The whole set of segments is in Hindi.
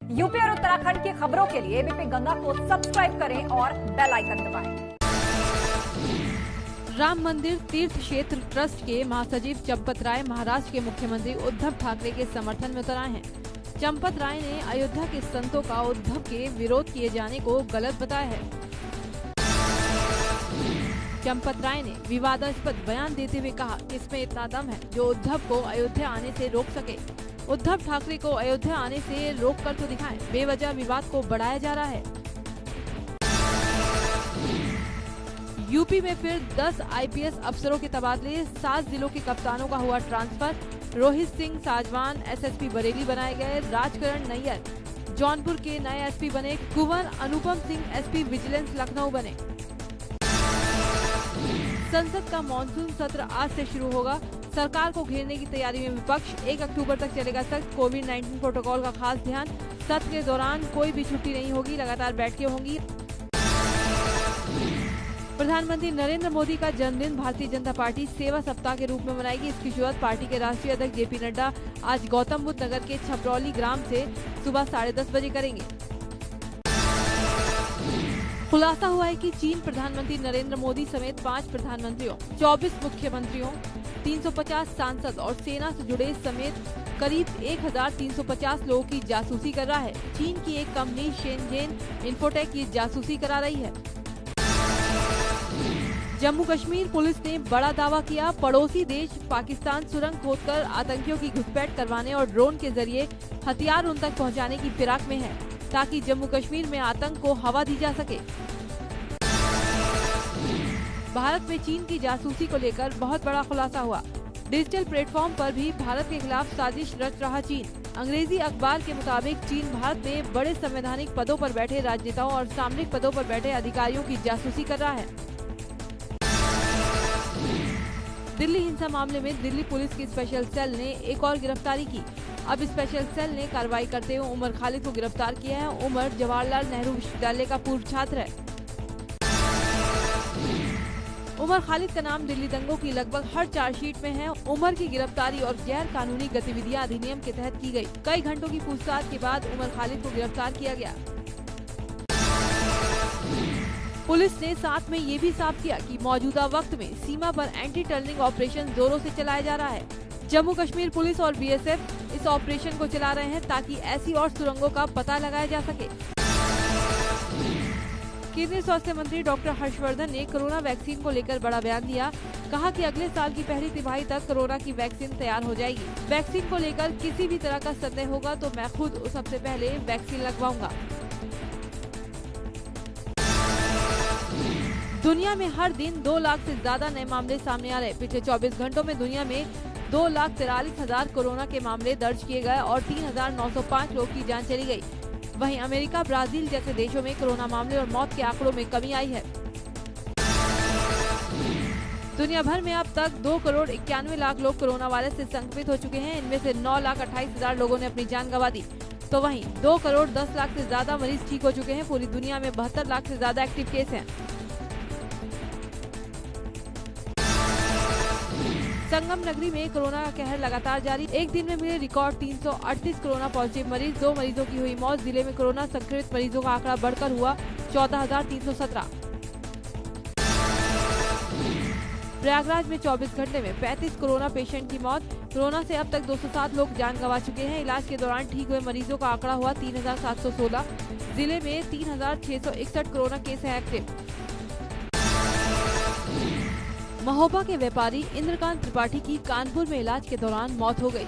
यूपी और उत्तराखंड की खबरों के लिए एबीपी गंगा को सब्सक्राइब करें और बेल आइकन दबाएं। राम मंदिर तीर्थ क्षेत्र ट्रस्ट के महासचिव चंपत राय महाराष्ट्र के मुख्यमंत्री उद्धव ठाकरे के समर्थन में उतर आए हैं। चंपत राय ने अयोध्या के संतों का उद्धव के विरोध किए जाने को गलत बताया है। चंपत राय ने विवादास्पद बयान देते हुए कहा, इसमें इतना दम है जो उद्धव को अयोध्या आने से रोक सके। उद्धव ठाकरे को अयोध्या आने से रोक कर तो दिखाएं, बेवजह विवाद को बढ़ाया जा रहा है। यूपी में फिर 10 आईपीएस अफसरों के तबादले, 7 जिलों के कप्तानों का हुआ ट्रांसफर। रोहित सिंह साजवान एसएसपी बरेली बनाए गए। राजकरण नैयर जौनपुर के नए एसपी बने। कुंवर अनुपम सिंह एसपी विजिलेंस लखनऊ बने। संसद का मॉनसून सत्र आज से शुरू होगा। सरकार को घेरने की तैयारी में विपक्ष। 1 अक्टूबर तक चलेगा सख्त कोविड-19 प्रोटोकॉल का खास ध्यान। सत्र के दौरान कोई भी छुट्टी नहीं होगी, लगातार बैठकें होंगी। प्रधानमंत्री नरेंद्र मोदी का जन्मदिन भारतीय जनता पार्टी सेवा सप्ताह के रूप में मनाएगी। इसकी शुरुआत पार्टी के राष्ट्रीय अध्यक्ष जेपी नड्डा आज गौतम बुद्ध नगर के छपरौली ग्राम से सुबह 10:30 बजे करेंगे। खुलासा हुआ है कि चीन प्रधानमंत्री नरेंद्र मोदी समेत 5 प्रधानमंत्रियों, 24 मुख्यमंत्रियों, 350 सांसद और सेना से जुड़े समेत करीब 1350 लोगों की जासूसी कर रहा है। चीन की एक कंपनी शेनजेन इन्फोटेक ये जासूसी करा रही है। जम्मू कश्मीर पुलिस ने बड़ा दावा किया। पड़ोसी देश पाकिस्तान सुरंग खोदकर आतंकियों की घुसपैठ करवाने और ड्रोन के जरिए हथियार उन तक पहुंचाने की फिराक में है, ताकि जम्मू कश्मीर में आतंक को हवा दी जा सके। भारत में चीन की जासूसी को लेकर बहुत बड़ा खुलासा हुआ। डिजिटल प्लेटफॉर्म पर भी भारत के खिलाफ साजिश रच रहा चीन। अंग्रेजी अखबार के मुताबिक चीन भारत में बड़े संवैधानिक पदों पर बैठे राजनेताओं और सामरिक पदों पर बैठे अधिकारियों की जासूसी कर रहा है। दिल्ली हिंसा मामले में दिल्ली पुलिस की स्पेशल सेल ने एक और गिरफ्तारी की। अब स्पेशल सेल ने कार्रवाई करते हुए उमर खालिद को गिरफ्तार किया है। उमर जवाहरलाल नेहरू विश्वविद्यालय का पूर्व छात्र है। उमर खालिद का नाम दिल्ली दंगों की लगभग हर चार्जशीट में है। उमर की गिरफ्तारी और गैर कानूनी गतिविधियां अधिनियम के तहत की गई। कई घंटों की पूछताछ के बाद उमर खालिद को गिरफ्तार किया गया। पुलिस ने साथ में ये भी साफ किया कि मौजूदा वक्त में सीमा पर एंटी टनलिंग ऑपरेशन जोरों से चलाया जा रहा है। जम्मू कश्मीर पुलिस और बीएसएफ इस ऑपरेशन को चला रहे हैं ताकि ऐसी और सुरंगों का पता लगाया जा सके। केंद्रीय स्वास्थ्य मंत्री डॉक्टर हर्षवर्धन ने कोरोना वैक्सीन को लेकर बड़ा बयान दिया। कहा कि अगले साल की पहली तिमाही तक कोरोना की वैक्सीन तैयार हो जाएगी। वैक्सीन को लेकर किसी भी तरह का संदेह होगा तो मैं खुद सबसे पहले वैक्सीन लगवाऊंगा। दुनिया में हर दिन 2 लाख से ज्यादा नए मामले सामने आ रहे। पिछले 24 घंटों में दुनिया में 2,43,000 कोरोना के मामले दर्ज किए गए और 3,905 लोगों की जान चली गई। वहीं अमेरिका, ब्राजील जैसे देशों में कोरोना मामले और मौत के आंकड़ों में कमी आई है। दुनिया भर में अब तक 2,91,00,000 लोग कोरोना वायरस से संक्रमित हो चुके हैं। इनमें से 9,28,000 लोगों ने अपनी जान गंवा दी। तो वहीं 2,10,00,000 से ज्यादा मरीज ठीक हो चुके हैं। पूरी दुनिया में 72 लाख से ज्यादा एक्टिव केस हैं। संगम नगरी में कोरोना का कहर लगातार जारी। एक दिन में मिले रिकॉर्ड 338 कोरोना पॉजिटिव मरीज। 2 मरीजों की हुई मौत। जिले में कोरोना संक्रमित मरीजों का आंकड़ा बढ़कर हुआ 14,317। प्रयागराज में 24 घंटे में 35 कोरोना पेशेंट की मौत। कोरोना से अब तक 207 लोग जान गंवा चुके हैं। इलाज के दौरान ठीक हुए मरीजों का आंकड़ा हुआ 3,716। जिले में 3,661 कोरोना केस है एक्टिव। महोबा के व्यापारी इंद्रकांत त्रिपाठी की कानपुर में इलाज के दौरान मौत हो गई।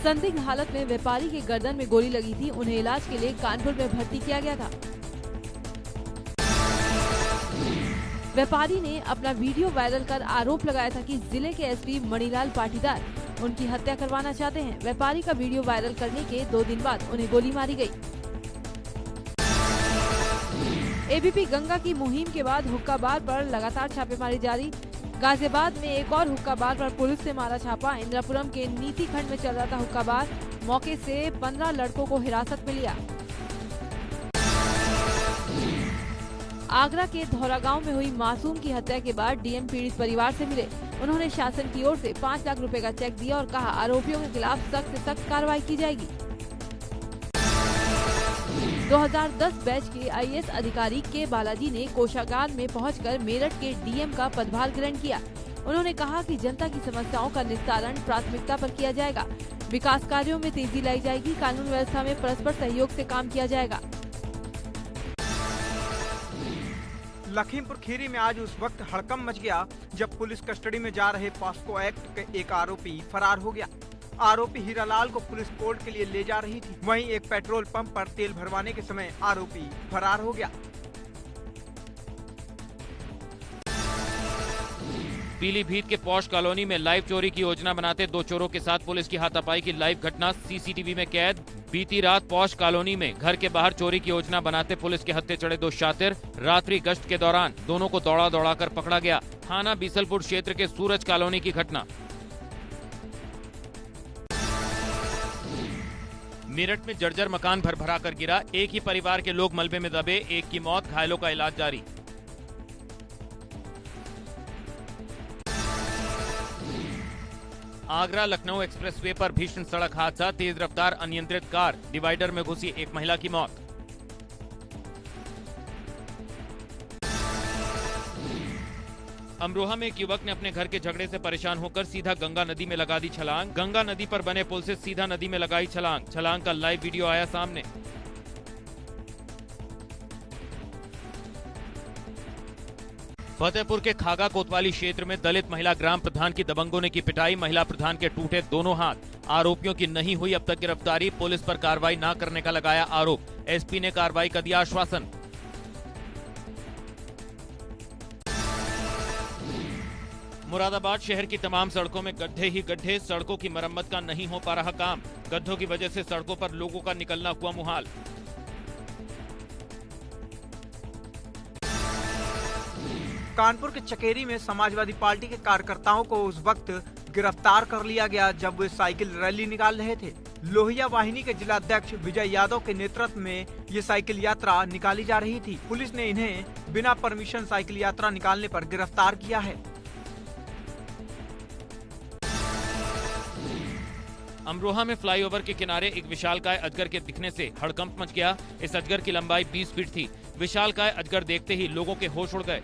संदिग्ध हालत में व्यापारी के गर्दन में गोली लगी थी। उन्हें इलाज के लिए कानपुर में भर्ती किया गया था। व्यापारी ने अपना वीडियो वायरल कर आरोप लगाया था कि जिले के एसपी मणिलाल पाटीदार उनकी हत्या करवाना चाहते हैं। व्यापारी का वीडियो वायरल करने के 2 दिन बाद उन्हें गोली मारी गई। एबीपी गंगा की मुहिम के बाद हुक्का बार पर लगातार छापेमारी जारी। गाजियाबाद में एक और हुक्का बार पर पुलिस ने मारा छापा। इंद्रापुरम के नीति खंड में चल रहा था हुक्का बार। मौके से 15 लड़कों को हिरासत में लिया। आगरा के धौरा गांव में हुई मासूम की हत्या के बाद डीएम पीड़ित परिवार से मिले। उन्होंने शासन की ओर से 5 लाख रुपए का चेक दिया और कहा आरोपियों के खिलाफ सख्त से सख्त कार्रवाई की जाएगी। 2010 बैच के IAS अधिकारी के बालाजी ने कोषागार में पहुंचकर मेरठ के DM का पदभार ग्रहण किया। उन्होंने कहा कि जनता की समस्याओं का निस्तारण प्राथमिकता पर किया जाएगा। विकास कार्यों में तेजी लाई जाएगी। कानून व्यवस्था में परस्पर सहयोग से काम किया जाएगा। लखीमपुर खीरी में आज उस वक्त हड़कंप मच गया जब पुलिस कस्टडी में जा रहे पॉस्को एक्ट के एक आरोपी फरार हो गया। आरोपी हीरालाल को पुलिस कोर्ट के लिए ले जा रही थी। वहीं एक पेट्रोल पंप पर तेल भरवाने के समय आरोपी फरार हो गया। पीलीभीत के पॉश कॉलोनी में लाइव चोरी की योजना बनाते 2 चोरों के साथ पुलिस की हाथापाई की लाइव घटना CCTV में कैद। बीती रात पॉश कॉलोनी में घर के बाहर चोरी की योजना बनाते पुलिस के हत्थे चढ़े 2 शातिर। रात्रि गश्त के दौरान दोनों को दौड़ा कर पकड़ा गया। थाना बीसलपुर क्षेत्र के सूरज कॉलोनी की घटना। मेरठ में जर्जर मकान भरभरा कर गिरा। एक ही परिवार के लोग मलबे में दबे। एक की मौत, घायलों का इलाज जारी। आगरा लखनऊ एक्सप्रेसवे पर भीषण सड़क हादसा। तेज रफ्तार अनियंत्रित कार डिवाइडर में घुसी, एक महिला की मौत। अमरोहा में एक युवक ने अपने घर के झगड़े से परेशान होकर सीधा गंगा नदी में लगा दी छलांग। गंगा नदी पर बने पुल से सीधा नदी में लगाई छलांग। छलांग का लाइव वीडियो आया सामने। फतेहपुर के खागा कोतवाली क्षेत्र में दलित महिला ग्राम प्रधान की दबंगों ने की पिटाई। महिला प्रधान के टूटे दोनों हाथ। आरोपियों की नहीं हुई अब तक गिरफ्तारी। पुलिस पर कार्रवाई न करने का लगाया आरोप। SP ने कार्रवाई का दिया आश्वासन। मुरादाबाद शहर की तमाम सड़कों में गड्ढे ही गड्ढे। सड़कों की मरम्मत का नहीं हो पा रहा काम। गड्ढों की वजह से सड़कों पर लोगों का निकलना हुआ मुहाल। कानपुर के चकेरी में समाजवादी पार्टी के कार्यकर्ताओं को उस वक्त गिरफ्तार कर लिया गया जब वे साइकिल रैली निकाल रहे थे। लोहिया वाहिनी के जिला अध्यक्ष विजय यादव के नेतृत्व में ये साइकिल यात्रा निकाली जा रही थी। पुलिस ने इन्हें बिना परमिशन साइकिल यात्रा निकालने पर गिरफ्तार किया है। अमरोहा में फ्लाईओवर के किनारे एक विशालकाय अजगर के दिखने से हड़कंप मच गया। इस अजगर की लंबाई 20 फीट थी। विशालकाय अजगर देखते ही लोगों के होश उड़ गए।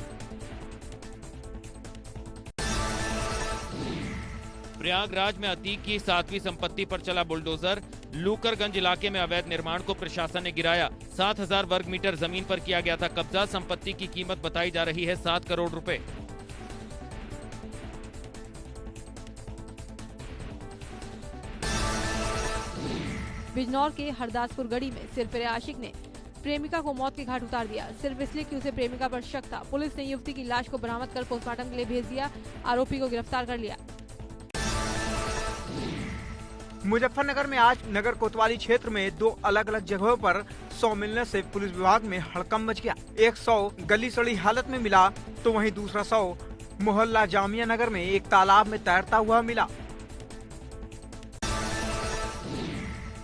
प्रयागराज में अतीक की 7वीं संपत्ति पर चला बुलडोजर। लूकरगंज इलाके में अवैध निर्माण को प्रशासन ने गिराया। 7000 वर्ग मीटर जमीन पर किया गया था कब्जा। संपत्ति की कीमत बताई जा रही है 7 करोड़ रुपए। बिजनौर के हरदासपुर गढ़ी में सिरफिरे आशिक ने प्रेमिका को मौत के घाट उतार दिया। सिर्फ इसलिए कि उसे प्रेमिका पर शक था। पुलिस ने युवती की लाश को बरामद कर पोस्टमार्टम के लिए भेज दिया। आरोपी को गिरफ्तार कर लिया। मुजफ्फरनगर में आज नगर कोतवाली क्षेत्र में 2 अलग-अलग जगहों पर 100 मिलने से पुलिस विभाग में हड़कंप मच गया। एक 100 गली सड़ी हालत में मिला तो वहीं दूसरा 100 मोहल्ला जामिया नगर में एक तालाब में तैरता हुआ मिला।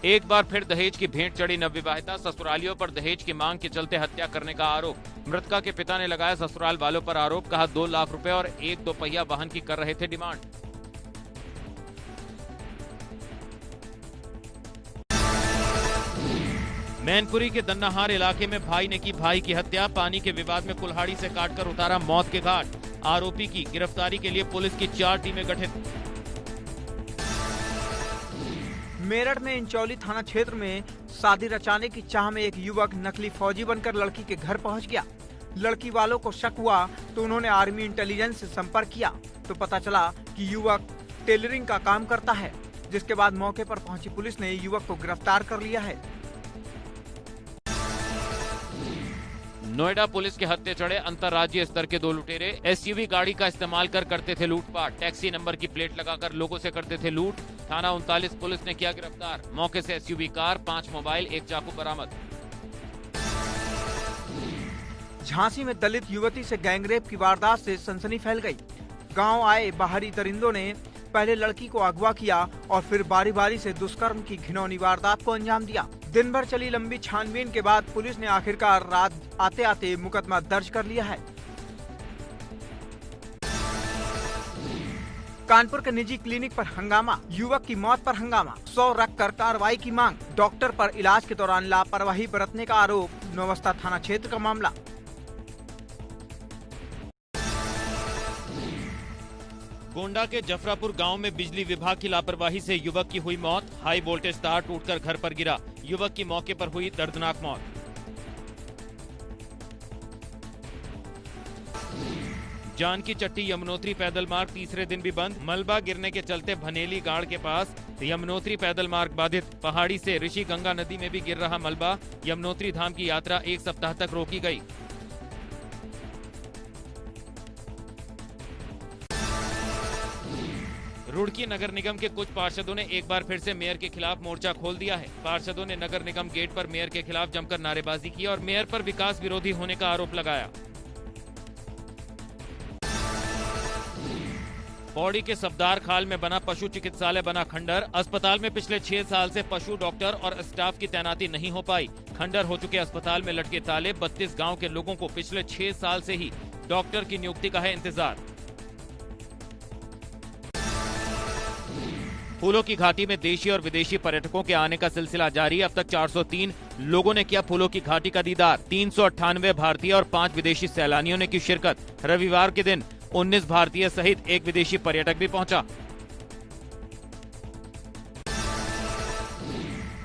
एक बार फिर दहेज की भेंट चढ़ी नवविवाहिता। ससुरालियों पर दहेज की मांग के चलते हत्या करने का आरोप। मृतका के पिता ने लगाया ससुराल वालों पर आरोप। कहा 2 लाख रुपए और एक 2 पहिया वाहन की कर रहे थे डिमांड। मैनपुरी के दन्नाहार इलाके में भाई ने की भाई की हत्या। पानी के विवाद में कुल्हाड़ी से काटकर उतारा मौत के घाट। आरोपी की गिरफ्तारी के लिए पुलिस की 4 टीमें गठित। मेरठ में इंचौली थाना क्षेत्र में शादी रचाने की चाह में एक युवक नकली फौजी बनकर लड़की के घर पहुंच गया। लड़की वालों को शक हुआ तो उन्होंने आर्मी इंटेलिजेंस से संपर्क किया तो पता चला कि युवक टेलरिंग का काम करता है। जिसके बाद मौके पर पहुंची पुलिस ने युवक को गिरफ्तार कर लिया है। नोएडा पुलिस के हत्थे चढ़े अंतर्राज्यीय स्तर के 2 लुटेरे। SUV गाड़ी का इस्तेमाल कर करते थे लूटपाट। टैक्सी नंबर की प्लेट लगाकर लोगों से करते थे लूट। थाना 39 पुलिस ने किया गिरफ्तार। मौके से SUV कार, 5 मोबाइल, 1 चाकू बरामद। झांसी में दलित युवती से गैंगरेप की वारदात से सनसनी फैल गई। गांव आए बाहरी दरिंदों ने पहले लड़की को अगवा किया और फिर बारी बारी से दुष्कर्म की घिनौनी वारदात को अंजाम दिया। दिन भर चली लंबी छानबीन के बाद पुलिस ने आखिरकार रात आते आते मुकदमा दर्ज कर लिया है। कानपुर के निजी क्लिनिक पर हंगामा, युवक की मौत पर हंगामा, 100 रखकर कार्रवाई की मांग, डॉक्टर पर इलाज के दौरान लापरवाही बरतने का आरोप, नौबस्ता थाना क्षेत्र का मामला। गोंडा के जफरापुर गांव में बिजली विभाग की लापरवाही से युवक की हुई मौत, हाई वोल्टेज तार टूटकर घर पर गिरा, युवक की मौके पर हुई दर्दनाक मौत। जानकी चट्टी यमुनोत्री पैदल मार्ग तीसरे दिन भी बंद, मलबा गिरने के चलते भनेली गाड़ के पास यमुनोत्री पैदल मार्ग बाधित, पहाड़ी से ऋषि गंगा नदी में भी गिर रहा मलबा, यमुनोत्री धाम की यात्रा 1 सप्ताह तक रोकी गई। रुड़की नगर निगम के कुछ पार्षदों ने एक बार फिर से मेयर के खिलाफ मोर्चा खोल दिया है। पार्षदों ने नगर निगम गेट पर मेयर के खिलाफ जमकर नारेबाजी की और मेयर पर विकास विरोधी होने का आरोप लगाया। पौड़ी के सफदार खाल में बना पशु चिकित्सालय बना खंडर, अस्पताल में पिछले 6 साल से पशु डॉक्टर और स्टाफ की तैनाती नहीं हो पाई। खंडर हो चुके अस्पताल में लटके ताले, 32 गांव के लोगों को पिछले 6 साल से ही डॉक्टर की नियुक्ति का है इंतजार। फूलों की घाटी में देशी और विदेशी पर्यटकों के आने का सिलसिला जारी। अब तक 403 लोगों ने किया फूलों की घाटी का दीदार, 398 भारतीय और 5 विदेशी सैलानियों ने की शिरकत। रविवार के दिन 19 भारतीय सहित 1 विदेशी पर्यटक भी पहुंचा।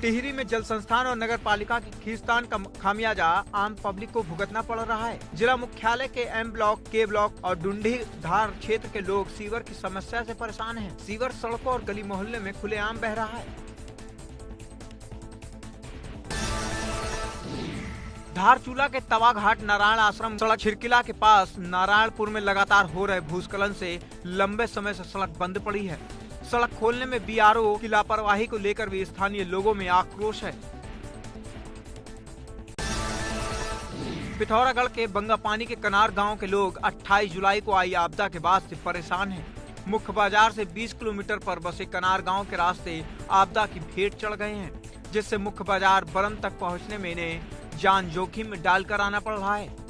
टिहरी में जल संस्थान और नगर पालिका की खींचतान का खामियाजा आम पब्लिक को भुगतना पड़ रहा है। जिला मुख्यालय के एम ब्लॉक, के ब्लॉक और डुंडी धार क्षेत्र के लोग सीवर की समस्या से परेशान हैं। सीवर सड़कों और गली मोहल्ले में खुलेआम बह रहा है। धारचूला के तवाघाट नारायण आश्रम सड़क छिरकिला के पास नारायणपुर में लगातार हो रहे भूस्खलन से लंबे समय से सड़क बंद पड़ी है। सड़क खोलने में बीआरओ की लापरवाही को लेकर भी स्थानीय लोगों में आक्रोश है। पिथौरागढ़ के बंगापानी के कनार गांव के लोग 28 जुलाई को आई आपदा के बाद से परेशान हैं। मुख्य बाजार से 20 किलोमीटर पर बसे कनार गांव के रास्ते आपदा की भेंट चढ़ गए हैं, जिससे मुख्य बाजार बरन तक पहुंचने में इन्हें जान जोखिम में डालकर आना पड़ रहा है।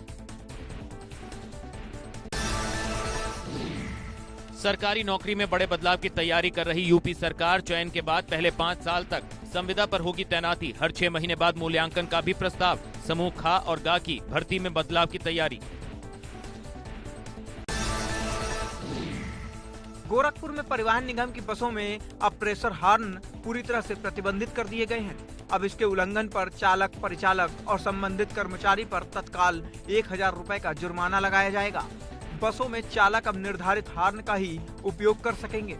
सरकारी नौकरी में बड़े बदलाव की तैयारी कर रही यूपी सरकार चयन के बाद पहले 5 साल तक संविदा पर होगी तैनाती। हर 6 महीने बाद मूल्यांकन का भी प्रस्ताव। समूह खा और गा की भर्ती में बदलाव की तैयारी। गोरखपुर में परिवहन निगम की बसों में अब प्रेशर हार्न पूरी तरह से प्रतिबंधित कर दिए गए हैं। अब इसके उल्लंघन पर चालक, परिचालक और संबंधित कर्मचारी पर तत्काल 1000 रुपए का जुर्माना लगाया जाएगा। बसों में चालक अब निर्धारित हार्न का ही उपयोग कर सकेंगे।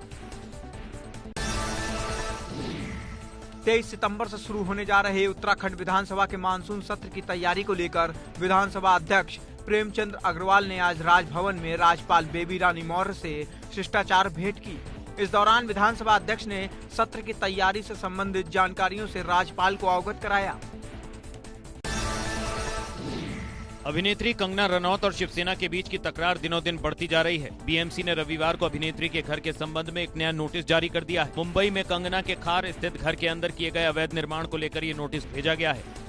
23 सितंबर से शुरू होने जा रहे उत्तराखंड विधानसभा के मानसून सत्र की तैयारी को लेकर विधानसभा अध्यक्ष प्रेमचंद अग्रवाल ने आज राजभवन में राज्यपाल बेबी रानी मौर्य से शिष्टाचार भेंट की। इस दौरान विधानसभा अध्यक्ष ने सत्र की तैयारी से संबंधित जानकारियों से राज्यपाल को अवगत कराया। अभिनेत्री कंगना रनौत और शिवसेना के बीच की तकरार दिनों दिन बढ़ती जा रही है। बीएमसी ने रविवार को अभिनेत्री के घर के संबंध में एक नया नोटिस जारी कर दिया है। मुंबई में कंगना के खार स्थित घर के अंदर किए गए अवैध निर्माण को लेकर ये नोटिस भेजा गया है।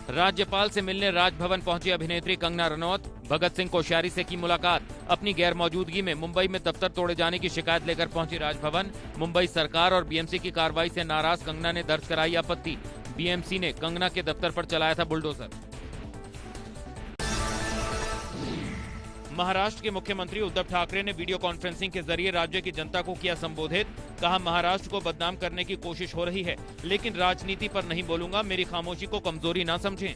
राज्यपाल से मिलने राजभवन पहुंची अभिनेत्री कंगना रनौत, भगत सिंह कोश्यारी से की मुलाकात। अपनी गैर मौजूदगी में मुंबई में दफ्तर तोड़े जाने की शिकायत लेकर पहुंची राजभवन। मुंबई सरकार और बीएमसी की कार्रवाई से नाराज कंगना ने दर्ज कराई आपत्ति। बीएमसी ने कंगना के दफ्तर पर चलाया था बुलडोजर। महाराष्ट्र के मुख्यमंत्री उद्धव ठाकरे ने वीडियो कॉन्फ्रेंसिंग के जरिए राज्य की जनता को किया संबोधित। कहा, महाराष्ट्र को बदनाम करने की कोशिश हो रही है, लेकिन राजनीति पर नहीं बोलूंगा, मेरी खामोशी को कमजोरी ना समझें।